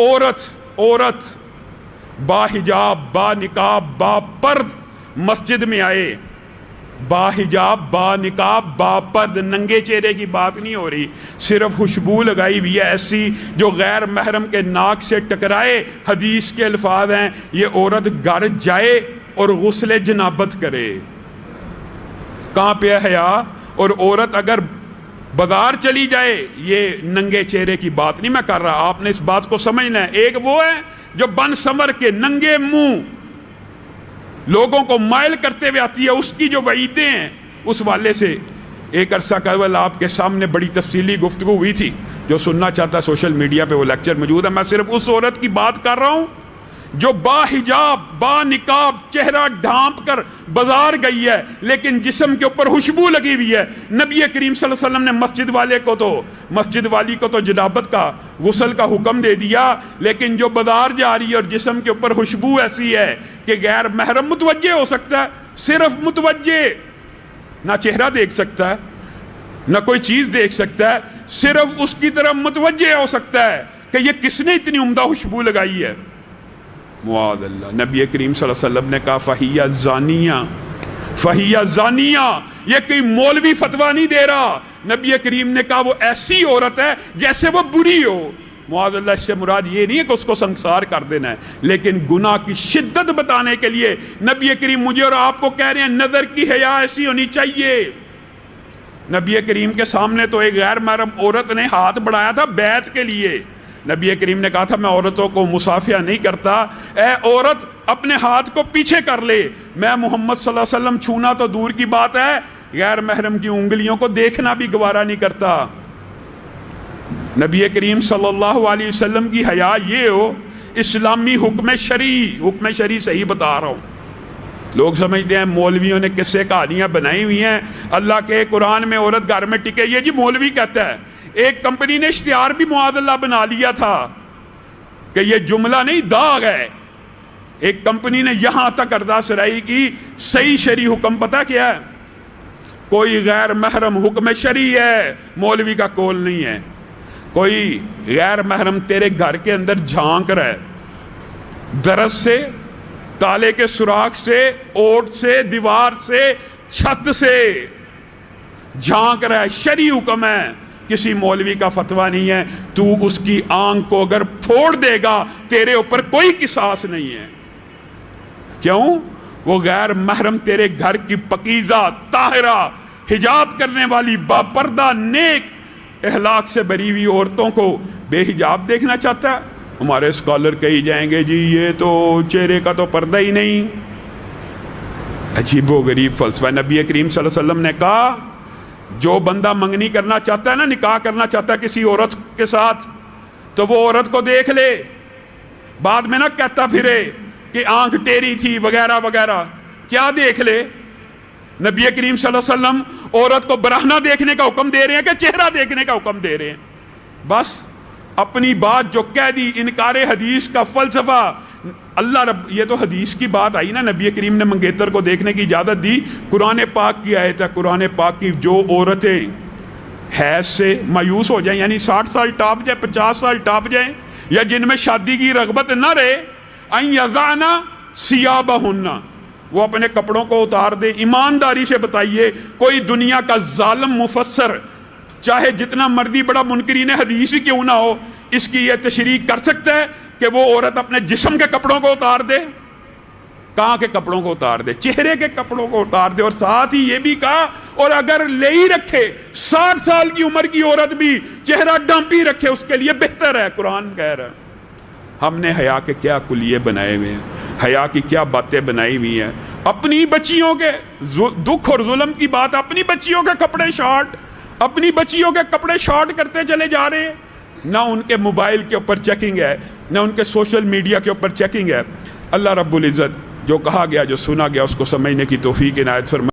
عورت باحجاب با نقاب با پرد مسجد میں آئے، باحجاب با نقاب با پرد، ننگے چہرے کی بات نہیں ہو رہی، صرف خوشبو لگائی ہوئی ہے ایسی جو غیر محرم کے ناک سے ٹکرائے، حدیث کے الفاظ ہیں یہ عورت گھر جائے اور غسل جنابت کرے۔ کہاں پہ ہے حیا؟ اور عورت اگر بازار چلی جائے، یہ ننگے چہرے کی بات نہیں میں کر رہا، آپ نے اس بات کو سمجھنا ہے۔ ایک وہ ہے جو بن سمر کے ننگے منہ لوگوں کو مائل کرتے ہوئے آتی ہے، اس کی جو وعیدیں ہیں اس والے سے ایک عرصہ قبل آپ کے سامنے بڑی تفصیلی گفتگو ہوئی تھی، جو سننا چاہتا ہے سوشل میڈیا پہ وہ لیکچر موجود ہے۔ میں صرف اس عورت کی بات کر رہا ہوں جو با حجاب با نقاب چہرہ ڈھانپ کر بازار گئی ہے لیکن جسم کے اوپر خوشبو لگی ہوئی ہے۔ نبی کریم صلی اللہ علیہ وسلم نے مسجد والی کو تو جنابت کا غسل کا حکم دے دیا، لیکن جو بازار جا رہی ہے اور جسم کے اوپر خوشبو ایسی ہے کہ غیر محرم متوجہ ہو سکتا ہے، صرف متوجہ، نہ چہرہ دیکھ سکتا ہے نہ کوئی چیز دیکھ سکتا ہے، صرف اس کی طرف متوجہ ہو سکتا ہے کہ یہ کس نے اتنی عمدہ خوشبو لگائی ہے۔ معاذ اللہ، نبی کریم صلی اللہ علیہ وسلم نے کہا فہیہ زانیہ، یہ کوئی مولوی فتویٰ نہیں دے رہا، نبی کریم نے کہا وہ ایسی عورت ہے جیسے وہ بری ہو۔ معاذ اللہ، اس سے مراد یہ نہیں ہے کہ اس کو سنسار کر دینا ہے، لیکن گناہ کی شدت بتانے کے لیے نبی کریم مجھے اور آپ کو کہہ رہے ہیں نظر کی حیا ایسی ہونی چاہیے۔ نبی کریم کے سامنے تو ایک غیر محرم عورت نے ہاتھ بڑھایا تھا بیعت کے لیے، نبی کریم نے کہا تھا میں عورتوں کو مصافحہ نہیں کرتا، اے عورت اپنے ہاتھ کو پیچھے کر لے، میں محمد صلی اللہ علیہ وسلم چھونا تو دور کی بات ہے غیر محرم کی انگلیوں کو دیکھنا بھی گوارا نہیں کرتا۔ نبی کریم صلی اللہ علیہ وسلم کی حیا یہ ہو، اسلامی حکم شرعی صحیح بتا رہا ہوں۔ لوگ سمجھتے ہیں مولویوں نے قصے کہانیاں بنائی ہوئی ہیں، اللہ کے قرآن میں عورت گھر میں ٹکے، یہ جی مولوی کہتا ہے۔ ایک کمپنی نے اشتہار بھی معاذ اللہ بنا لیا تھا کہ یہ جملہ نہیں داغ ہے، ایک کمپنی نے یہاں تک ارداز سرائی کی صحیح شرعی حکم پتہ کیا ہے؟ کوئی غیر محرم حکم شرعی ہے، مولوی کا کول نہیں ہے۔ کوئی غیر محرم تیرے گھر کے اندر جھانک رہا ہے، درز سے، تالے کے سوراخ سے، اوٹ سے، دیوار سے، چھت سے جھانک رہا ہے، شرعی حکم ہے، کسی مولوی کا فتویٰ نہیں ہے۔ تو اس کی آنکھ کو اگر پھوڑ دے گا تیرے اوپر کوئی قصاص نہیں ہے۔ کیوں؟ وہ غیر محرم تیرے گھر کی پکیزہ طاہرہ حجاب کرنے والی باپردہ نیک اخلاق سے بری ہوئی عورتوں کو بے حجاب دیکھنا چاہتا ہے۔ ہمارے اسکالر کہی جائیں گے جی یہ تو چہرے کا تو پردہ ہی نہیں۔ عجیب و غریب فلسفہ۔ نبی کریم صلی اللہ علیہ وسلم نے کہا جو بندہ منگنی کرنا چاہتا ہے نا، نکاح کرنا چاہتا ہے کسی عورت کے ساتھ، تو وہ عورت کو دیکھ لے، بعد میں نہ کہتا پھرے کہ آنکھ ٹیری تھی وغیرہ وغیرہ۔ کیا دیکھ لے؟ نبی کریم صلی اللہ علیہ وسلم عورت کو برہنہ دیکھنے کا حکم دے رہے ہیں کہ چہرہ دیکھنے کا حکم دے رہے ہیں؟ بس اپنی بات جو کہہ دی، انکار حدیث کا فلسفہ۔ اللہ رب، یہ تو حدیث کی بات آئی نا، نبی کریم نے منگیتر کو دیکھنے کی اجازت دی، قرآن پاک کی آیت ہے، قرآن پاک کی جو عورتیں حیض سے مایوس ہو جائیں، یعنی 60 سال ٹاپ جائیں، 50 سال ٹاپ جائیں، یا جن میں شادی کی رغبت نہ رہے، ان یضعن ثیابہن، وہ اپنے کپڑوں کو اتار دیں۔ ایمانداری سے بتائیے، کوئی دنیا کا ظالم مفسر چاہے جتنا مرضی بڑا منکرین حدیث ہی کیوں نہ ہو، اس کی یہ تشریح کر سکتا ہے کہ وہ عورت اپنے جسم کے کپڑوں کو اتار دے؟ کہاں کے کپڑوں کو اتار دے؟ چہرے کے کپڑوں کو اتار دے۔ اور ساتھ ہی یہ بھی کہا اور اگر لے ہی رکھے 60 سال کی عمر کی عورت بھی چہرہ ڈانپی رکھے اس کے لیے بہتر ہے۔ قرآن کہہ رہا ہے۔ ہم نے حیا کے کیا کلیے بنائے ہوئے ہیں، حیا کی کیا باتیں بنائی ہوئی ہیں۔ اپنی بچیوں کے دکھ اور ظلم کی بات، اپنی بچیوں کے کپڑے شارٹ، اپنی بچیوں کے کپڑے شارٹ کرتے چلے جا رہے ہیں۔ نہ ان کے موبائل کے اوپر چیکنگ ہے، نہ ان کے سوشل میڈیا کے اوپر چیکنگ ہے۔ اللہ رب العزت جو کہا گیا جو سنا گیا اس کو سمجھنے کی توفیق عنایت فرمائے۔